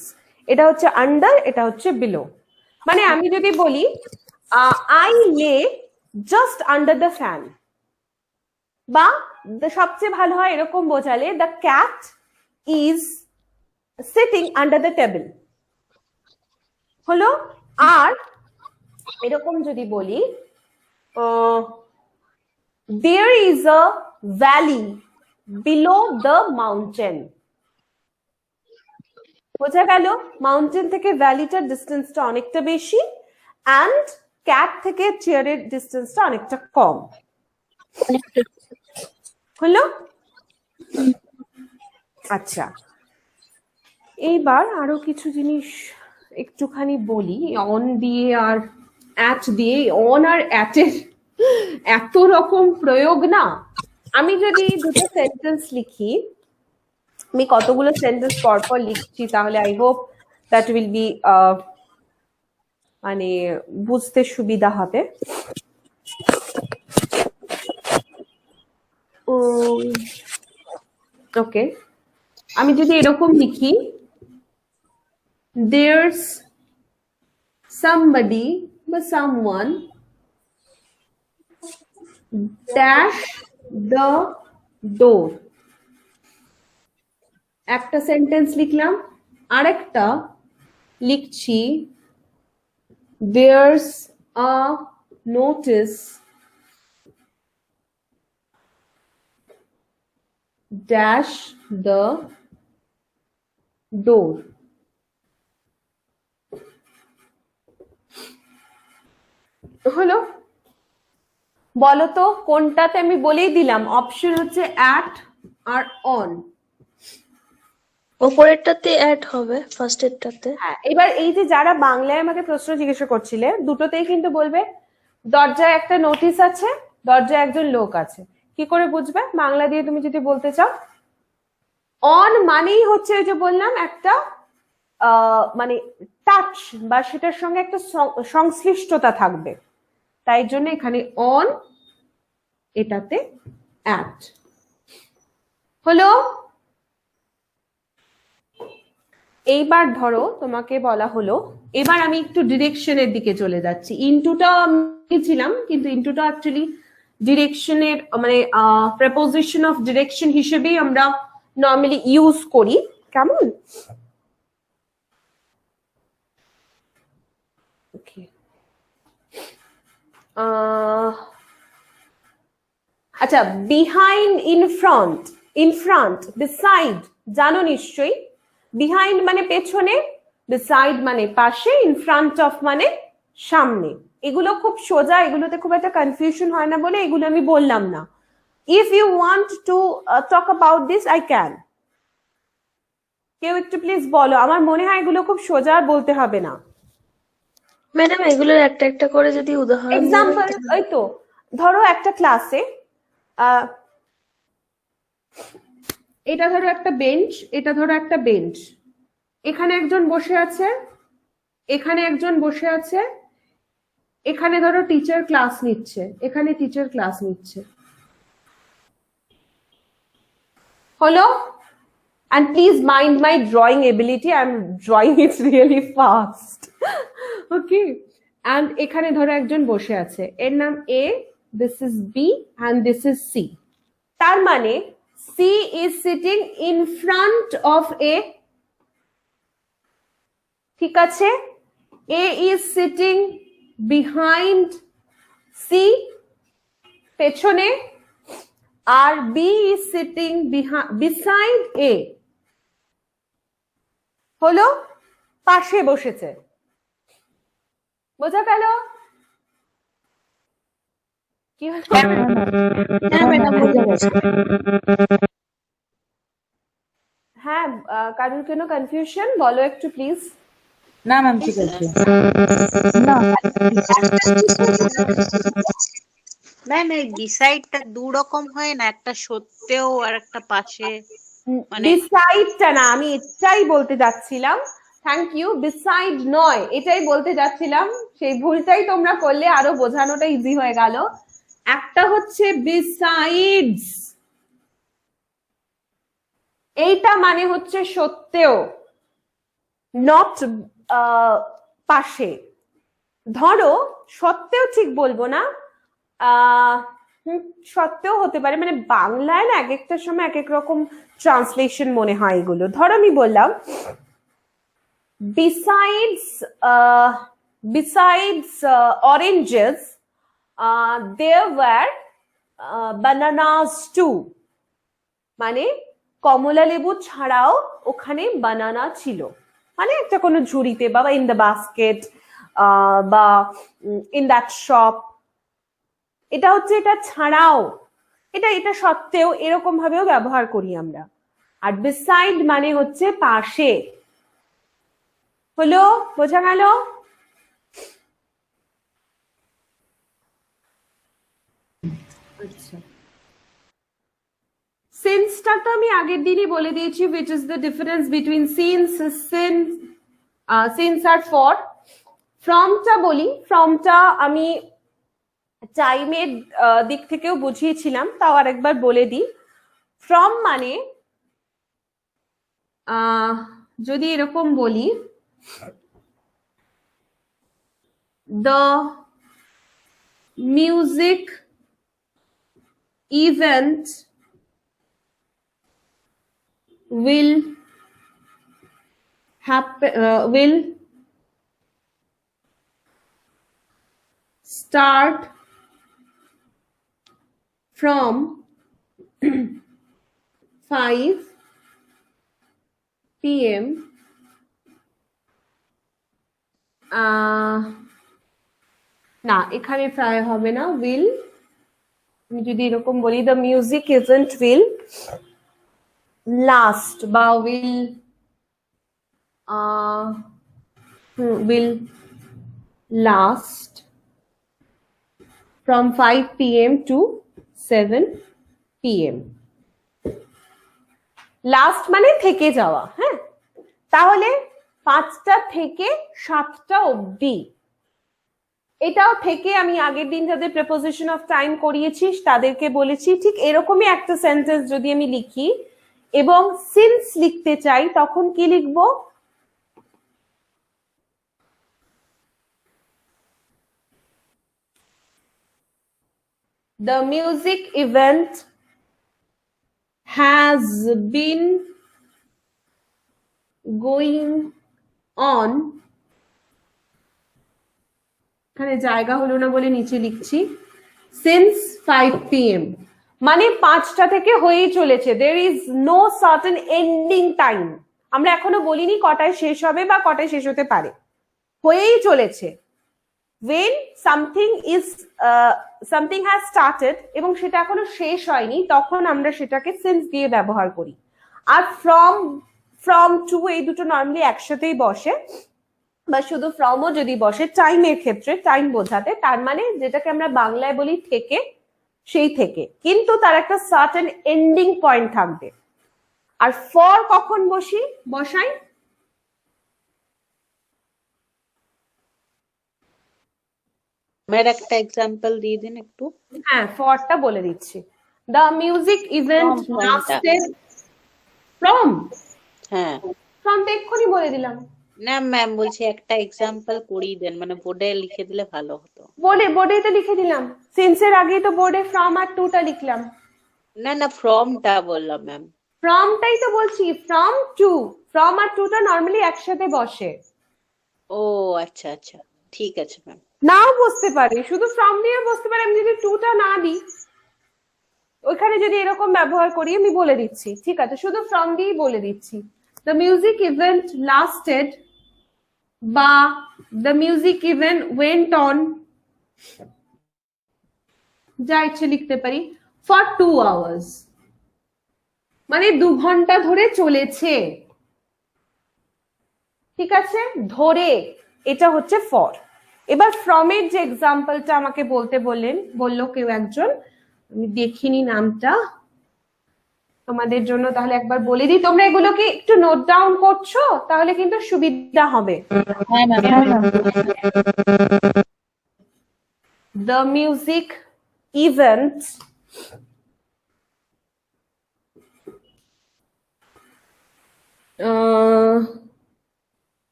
এটা হচ্ছে আন্ডার, এটা হচ্ছে বিলো। মানে আমি যদি বলি আই লে জাস্ট আন্ডার দ্য ফ্যান, বা সবচেয়ে ভালো হয় এরকম বোঝালে the cat is sitting under the table হলো। আর এরকম যদি বলি there is a valley below the mountain, বোঝা গেল? মাউন্টেন থেকে ভ্যালিটার ডিস্টেন্সটা অনেকটা বেশি, অ্যান্ড ক্যাট থেকে চেয়ারের ডিস্টেন্সটা অনেকটা কম। হলো? আচ্ছা, এইবার আরো কিছু জিনিস একটুখানি বলি অন দিয়ে আর অ্যাট দিয়ে। অন আর অ্যাটের এত রকম প্রয়োগ না। আমি যদি দুটো সেন্টেন্স লিখি, আমি কতগুলো সেন্টেন্স পরপর লিখছি, তাহলে I hope that will B মানে বুঝতে সুবিধা হবে। ওকে, আমি যদি এরকম লিখি, there's somebody বা someone dash the door, একটা সেন্টেন্স লিখলাম। আরেকটা লিখছি, there's a notice dash the door। হলো? বলো তো কোনটাতে? আমি বলেই দিলাম, অপশন হচ্ছে অ্যাট আর অন। ওপরেরটাতে অ্যাড হবে, ফার্স্ট এরটাতে। হ্যাঁ, এবার এই যে যারা বাংলায় আমাকে প্রশ্ন জিজ্ঞাসা করছিলে, দুটোতেই কিন্তু বলবে দরজায় একটা নোটিশ আছে, দরজায় একজন লোক আছে। কি করে বুঝবে বাংলা দিয়ে তুমি যদি বলতে চাও? অন মানেই হচ্ছে ওই যে বললাম একটা মানে টাচ বা সেটার সঙ্গে একটা সংশ্লিষ্টতা থাকবে, তাই জন্য এখানে অন, এটাতে অ্যাট। হলো? এইবার ধরো তোমাকে বলা হলো, এবার আমি একটু ডিরেকশনের দিকে চলে যাচ্ছি। ইনটুটা আমি ছিলাম, কিন্তু ইনটুটা অ্যাকচুয়ালি ডিরেকশনের মানে প্রেপোজিশন অফ ডিরেকশন হিসেবেই আমরা নর্মালি ইউজ করি। কেমন? ওকে, আচ্ছা, behind, in front, in front, beside জানো নিশ্চয়ই। বিহাইন্ড মানে পেছনে, বিসাইড মানে পাশে, ইন ফ্রন্ট অফ মানে সামনে। এগুলো খুব সোজা, এগুলোতে খুব একটা কনফিউশন হয় না বলে এগুলো আমি বললাম না। If you want to talk about this I can. কেউ একটু প্লিজ বলো, আমার মনে হয় এগুলো খুব সোজা, আর বলতে হবে না। ম্যাডাম এগুলোর একটা একটা করে যদি উদাহরণ দিয়ে এক্সাম্পল, বলতেন। ওই তো ধরো একটা ক্লাসে এটা ধরো একটা বেঞ্চ, এটা ধরো একটা বেঞ্চ, এখানে একজন বসে আছে, এখানে একজন বসে আছে, এখানে ধরো টিচার ক্লাস নিচ্ছে, এখানে টিচার ক্লাস নিচ্ছে। হলো? And please mind my drawing ability, I'm drawing it really fast. Okay, and এখানে ধরো একজন বসে আছে, এর নাম A, this is B and this is C। তার মানে C is sitting in front of A, ঠিক আছে? A is sitting behind C, পেছনে, আর B is sitting beside A। হলো? পাশে বসেছে। বোঝা গেল? কি হলো? হ্যাঁ ম্যাডাম, বোঝা গেছে। হ্যাঁ, কারোর কোনো কনফিউশন বলো একটু প্লিজ। না ম্যাম ঠিক আছে। না ম্যাম এই ডিসাইডটা দু রকম হয় না, একটা সত্যেও আর একটা পাশে, মানে ডিসাইডটা না, আমি এটাই বলতে যাচ্ছিলাম। Thank you. ডিসাইড নয়, এটাই বলতে যাচ্ছিলাম, সেই ভুলটাই তোমরা করলে, আরো বোঝানোটা ইজি হয়ে গেল। একটা হচ্ছে বিসাইডস, এইটা মানে হচ্ছে সত্যেও, নট পাশে। ধরো সত্ত্বেও ঠিক বলবো না, সত্ত্বেও হতে পারে, মানে বাংলায় না এক একটা সময় এক এক রকম ট্রান্সলেশন মনে হয় এগুলো। ধরো আমি বললাম besides oranges there were bananas too, মানে কমলা লেবু ছাড়াও ওখানে বানানা ছিল, মানে একটা কোনো ঝুড়িতে বা ইন দ্য বাস্কেট বা ইন দ্যাট শপ। এটা হচ্ছে এটা ছাড়াও, এটা সত্ত্বেও, এরকম ভাবেও ব্যবহার করি আমরা। আর বিসাইড মানে হচ্ছে পাশে। হলো, বোঝা গেল? আচ্ছা, সিন্সটা তো আমি আগের দিনই বলে দিয়েছি, which is the difference between since, since R for। ফ্রমটা বলি, ফ্রমটা আমি টাইমের দিক থেকেও বুঝিয়েছিলাম, তাও আরেকবার বলে দিই। ফ্রম মানে যদি এরকম বলি, the music event will happen, will start from 5 p.m. না, এখানে প্রায় হবে না, will, আমি যদি এরকম বলি the music event will last বা will last from 5 p.m. to 7 p.m. Last মানে থেকে যাওয়া। হ্যাঁ, তাহলে 5টা থেকে 7টা অবধি, এটাও থেকে আমি আগের দিন যাদের প্রিপোজিশন অফ টাইম করিয়েছি তাদেরকে বলেছি ঠিক এরকমই একটা সেন্টেন্স যদি আমি লিখি এবং সিন্স লিখতে চাই, তখন কি লিখবো? The music event has been going on, এখানে জায়গা হলো না বলে নিচে লিখছি, since 5 p.m. মানে 5টা থেকে হয়েই চলেছে, there is no certain ending time, আমরা এখনো বলিনি কটায় শেষ হবে বা কটায় শেষ হতে পারে, হয়েই চলেছে। when something has started এবং সেটা এখনো শেষ হয়নি, তখন আমরা সেটাকে since দিয়ে ব্যবহার করি। আর from to এই দুটো নরমালি একসাথেই বসে, বা শুধু ফ্রমও যদি বসে টাইমের ক্ষেত্রে, টাইম বোঝাতে, তার মানে যেটাকে আমরা বাংলায় বলি থেকে, সেই থেকে, কিন্তু তার একটা সার্টেন এন্ডিং পয়েন্ট থাকবে। আর ফর কখন বসাই? মেয়ের একটা এক্সাম্পল দিয়ে দিন একটু। হ্যাঁ, ফরটা বলে দিচ্ছি। The music event lasted from, হ্যাঁ ফ্রমটা এক্ষুনি বলে দিলাম। না ম্যাম বলছি একটা এক্সাম্পল করিয়ে দেন, মানে বোর্ডে লিখে দিলে ভালো হতো। বোর্ডেই তো লিখে দিলাম, সিন্সের আগেই তো বোর্ডে ফ্রম আর টুটা লিখলাম। না না ফ্রমটা বললাম ম্যাম। ফ্রমটাই তো বলছি, ফ্রম টু, ফ্রম আর টুটা নরমালি একসাথে বসে। ও আচ্ছা আচ্ছা, ঠিক আছে ম্যাম। নাও বসতে পারে, শুধু ফ্রম দিয়ে বসতে পারে, আমি যদি টুটা না দিই, ওইখানে যদি এরকম ব্যবহার করি, আমি বলে দিচ্ছি, ঠিক আছে, শুধু ফ্রম দিয়েই বলে দিচ্ছি। দ্য মিউজিক ইভেন্ট লাস্টেড বা the music event went on, যা ইচ্ছে লিখতে পারি, ফর 2 hours, মানে 2 ঘন্টা ধরে চলেছে। ঠিক আছে, ধরে এটা হচ্ছে ফর। এবার ফ্রমের যে এক্সাম্পলটা আমাকে বললো কেউ একজন, আমি দেখিনি নামটা, তোমাদের জন্য তাহলে একবার বলে দিই, তোমরা এগুলোকে একটু নোট ডাউন করছো তাহলে কিন্তু সুবিধা হবে। হ্যাঁ ma'am. The music event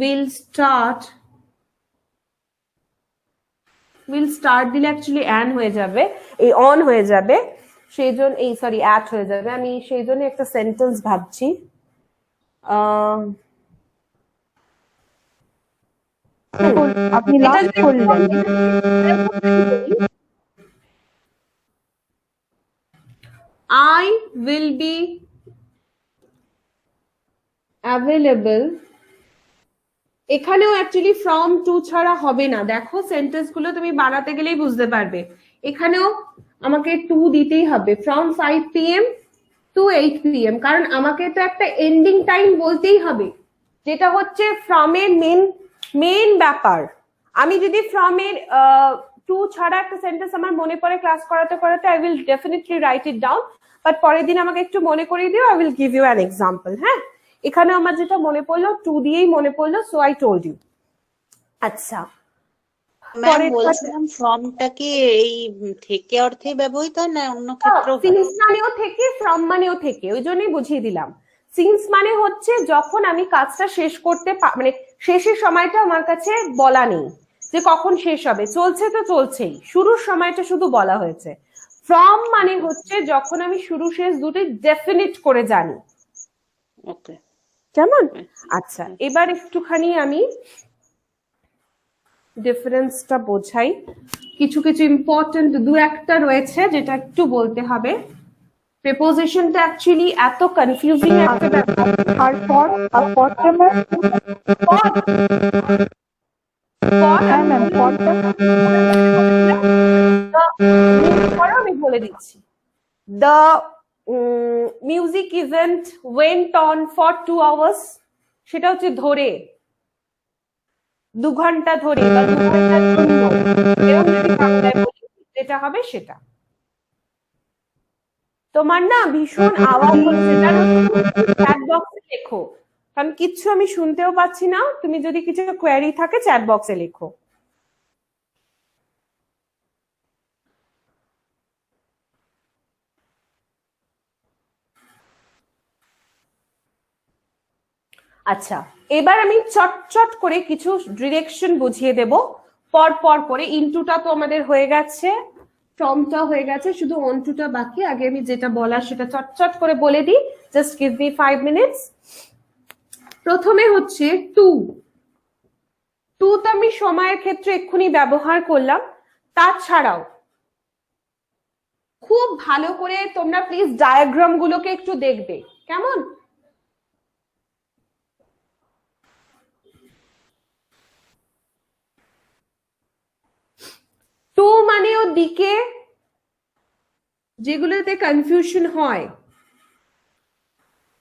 will start দিলে অ্যাকচুয়ালি অ্যান হয়ে যাবে, এই অন হয়ে যাবে, সেই জন্য এই সরি অ্যাট হয়ে যাবে, আমি সেই জন্য একটা সেন্টেন্স ভাবছি। আপনি লাস্ট করলেন। I will be available, এখানেও অ্যাকচুয়ালি ফ্রম টু ছাড়া হবে না, দেখো সেন্টেন্স গুলো তুমি বানাতে গেলেই বুঝতে পারবে, এখানেও আমাকে টু দিতেই হবে, ফ্রম 5 PM টু 8 PM, কারণ আমাকে তো একটা এন্ডিং টাইম বলতেই হবে, যেটা হচ্ছে ফ্রমের মেন ব্যাপার। আমি যদি ফ্রমের টু ছাড়া একটা সেন্টেন্স আমার মনে পড়ে ক্লাস করাতে করাতে, I will definitely write it down, but পরের দিন আমাকে একটু মনে করিয়ে দিও, I will give you an example. হ্যাঁ, এখানে আমার যেটা মনে পড়লো টু দিয়েই মনে পড়লো, সো আই টোল্ড ইউ। আচ্ছা, ম্যাম বলছিলাম ফর্মটা কি এই থেকে অর্থে ব্যবহৃত হয় না অন্য ক্ষেত্রেও? সিন্স মানেও থেকে, ফ্রম মানেও থেকে, ওই জন্যই বুঝিয়ে দিলাম। সিন্স মানে হচ্ছে যখন আমি কাজটা শেষ করতে মানে শেষের সময়টা আমার কাছে বলা নেই যে কখন শেষ হবে, চলছে তো চলছেই, শুরুর সময়টা শুধু বলা হয়েছে। ফ্রম মানে হচ্ছে যখন আমি শুরু শেষ দুটোই ডেফিনিট করে জানি। ওকে, কেমন? আচ্ছা, এবার একটুখানি আমি ডিফারেন্সটা বোঝাই, কিছু ইম্পর্টেন্ট দু একটা রয়েছে যেটা একটু বলতে হবে। প্রিপোজিশনটা অ্যাকচুয়ালি এত কনফিউজিং একটা ব্যাপার। আর পরটা ম্যাম, হ্যাঁ ম্যাম, পরটা আমি বলে দিচ্ছি, the music event went on for 2 hours, সেটা হচ্ছে ধরে, 2 ঘন্টা ধরে বা 2 ঘন্টার জন্য, এরকম যদি বাংলায় বলি যেটা হবে সেটা। তোমার না ভীষণ আওয়াজ হচ্ছে, জানো, চ্যাট বক্সে লেখো, কারণ কিচ্ছু আমি শুনতেও পাচ্ছি না, তুমি যদি কিছু কোয়েরি থাকে চ্যাট বক্সে লেখো। আচ্ছা, এবার আমি চটচট করে কিছু ডিরেকশন বুঝিয়ে দেব পর করে। ইনটুটা তো আমাদের হয়ে গেছে, ফ্রমটা হয়ে গেছে, শুধু অনটুটা বাকি। আগে আমি যেটা বলার সেটা চটচট করে বলে দিই, জাস্ট গিভ মি 5 minutes। প্রথমে হচ্ছে টু তো আমি সময়ের ক্ষেত্রে এক্ষুনি ব্যবহার করলাম, তাছাড়াও খুব ভালো করে তোমরা প্লিজ ডায়াগ্রাম গুলোকে একটু দেখবে, কেমন? টু মানেও দিকে, যেগুলোতে কনফিউশন হয়।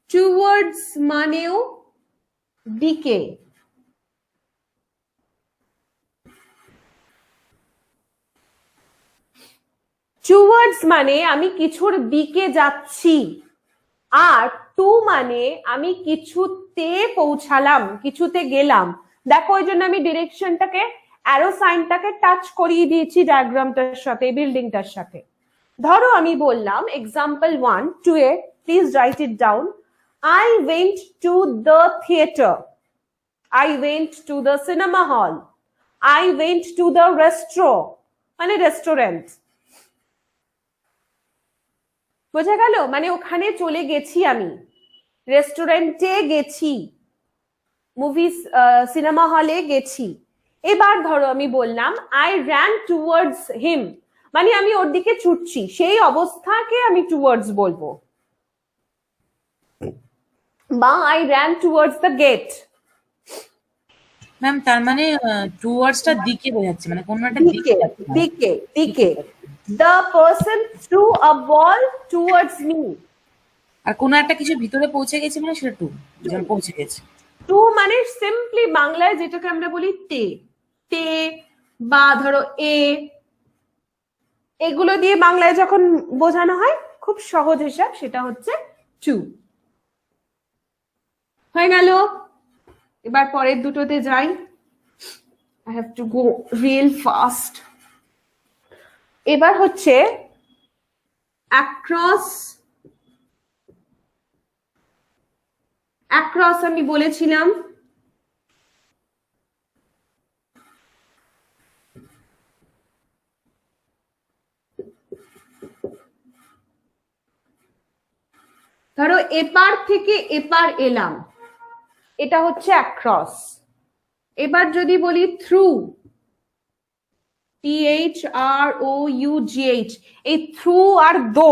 টুয়ার্ডস মানেও দিকে। টুয়ার্ডস মানে আমি কিছুর দিকে যাচ্ছি, আর টু মানে আমি কিছুতে পৌঁছালাম, কিছুতে গেলাম। দেখো, ওই জন্য আমি ডিরেকশনটাকে, অ্যারো সাইনটাকে টাচ করিয়ে দিয়েছি ডায়াগ্রামটার সাথে, বিল্ডিংটার সাথে। ধরো আমি বললাম example 1 to A, please write it down. I went to the theater. I went to the cinema hall. I went to the restaurant. মানে রেস্টুরেন্ট, বোঝা গেল? মানে ওখানে চলে গেছি, আমি রেস্টুরেন্টে গেছি, মুভিস সিনেমা হলে গেছি। এবার ধরো আমি বললাম I ran towards him, মানে আমি ওর দিকে ছুটছি, সেই অবস্থাকে আমি টুয়ার্ডস বলবো। বা I ran towards the gate. Ma'am তার মানে টুয়ার্ডসটা দিকে বোঝাচ্ছে, মানে কোন একটা দিকে দিকে। The person threw a ball towards me. আর কোনো একটা কিছু ভিতরে পৌঁছে গেছে মানে সেটা টু, যেন পৌঁছে গেছে। টু মানে সিম্পলি বাংলায় যেটাকে আমরা বলি তে, তে বা ধরো এ, এগুলো দিয়ে বাংলায় যখন বোঝানো হয় খুব সহজ হিসাব, সেটা হচ্ছে টু। হয়ে গেল, এবার পরের দুটোতে যাই। I have to go real fast. এবার হচ্ছে across, across আমি বলেছিলাম ধরো এপার থেকে এপার এলাম, এটা হচ্ছে অ্যাক্রস। এবার যদি বলি থ্রু, THROUGH, এই থ্রু আর দো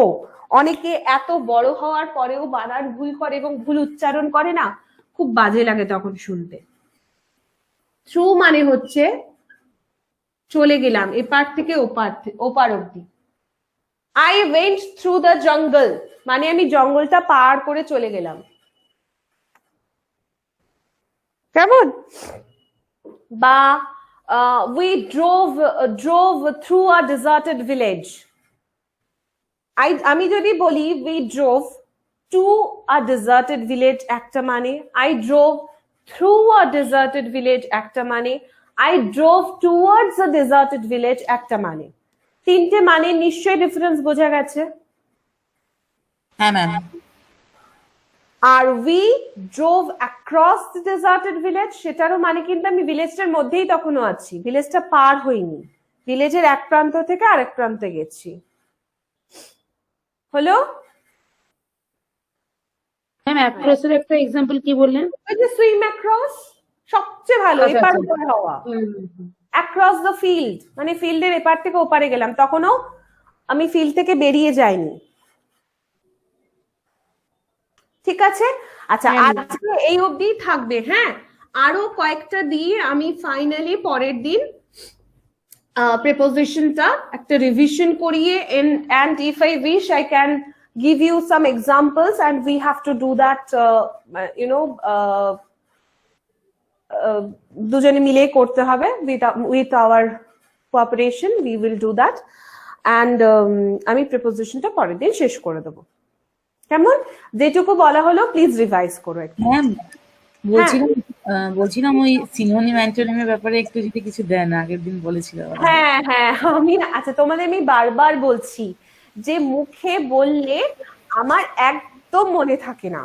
অনেকে এত বড় হওয়ার পরেও বানান ভুল করে এবং ভুল উচ্চারণ করে না, খুব বাজে লাগে তখন শুনতে। থ্রু মানে হচ্ছে চলে গেলাম এপার থেকে ওপার অব্দি। I went through the jungle মানে আমি জঙ্গলটা পার করে চলে গেলাম। কেমন? বা we drove through a deserted village. আমি যদি বলি we drove to a deserted village একটা মানে, I drove through a deserted village একটা মানে, I drove towards a deserted village একটা মানে। তিনটে মানে নিশ্চয়ই ডিফারেন্স বোঝা গেছে। হ্যাঁ ম্যাম। আর we drove across the deserted village, সেটারও মানে কিন্তু আমি ভিলেজটার মধ্যেই তখনও আছি, ভিলেজটা পার হইনি, ভিলেজের এক প্রান্ত থেকে আরেক প্রান্তে গেছি। হলো? ম্যাম অ্যাক্রসের একটা এক্সাম্পল কি বললেন? ওই যে সুইম অ্যাক্রস, সবচেয়ে ভালো আচ্ছা, এপার আচ্ছা। ওপার হওয়া। অ্যাক্রস দ্য ফিল্ড মানে ফিল্ডের এপার থেকে ওপারে গেলাম, তখনও আমি ফিল্ড থেকে বেরিয়ে যাইনি। ঠিক আছে, আচ্ছা আজকে এই অবধি থাকবে। হ্যাঁ, আরো কয়েকটা দিয়ে আমি ফাইনালি পরের দিন প্রিপোজিশনটা একটা রিভিশন করিয়ে, and if I wish I can give you some examples and we have to do that দুজনে মিলে করতে হবে, with our cooperation we will do that, and আমি প্রিপোজিশনটা পরের দিন শেষ করে দেবো। কেমন? যেটুকু বলা হলো প্লিজ রিভাইজ করো একটু। ম্যাম বলছিলাম ওই সিনোনিম অ্যান্টোনিমের ব্যাপারে একটু যদি কিছু দেন, আগের দিন বলেছিল। হ্যাঁ হ্যাঁ, আমি আচ্ছা তোমাদের আমি বারবার বলছি যে মুখে বললে আমার একদম মনে থাকে না।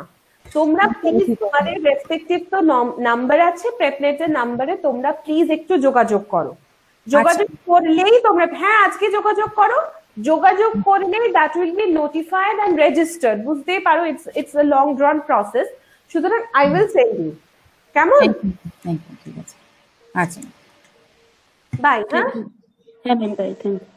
তোমরা প্লিজ তোমাদের রেসপেক্টিভ তো নাম্বার আছে, প্রেপনেটের নাম্বারে তোমরা প্লিজ একটু যোগাযোগ করো। যোগাযোগ করলেই তোমরা, হ্যাঁ আজকে যোগাযোগ করো, যোগাযোগ করলেই that will be notified and registered. বুঝতেই পারো it's a long drawn process, সুতরাং আই উইল সেন্ড ইউ। কেমন? ঠিক আছে, আচ্ছা বাই। হ্যাঁ হ্যাঁ ম্যাম, বাই, থ্যাংক ইউ।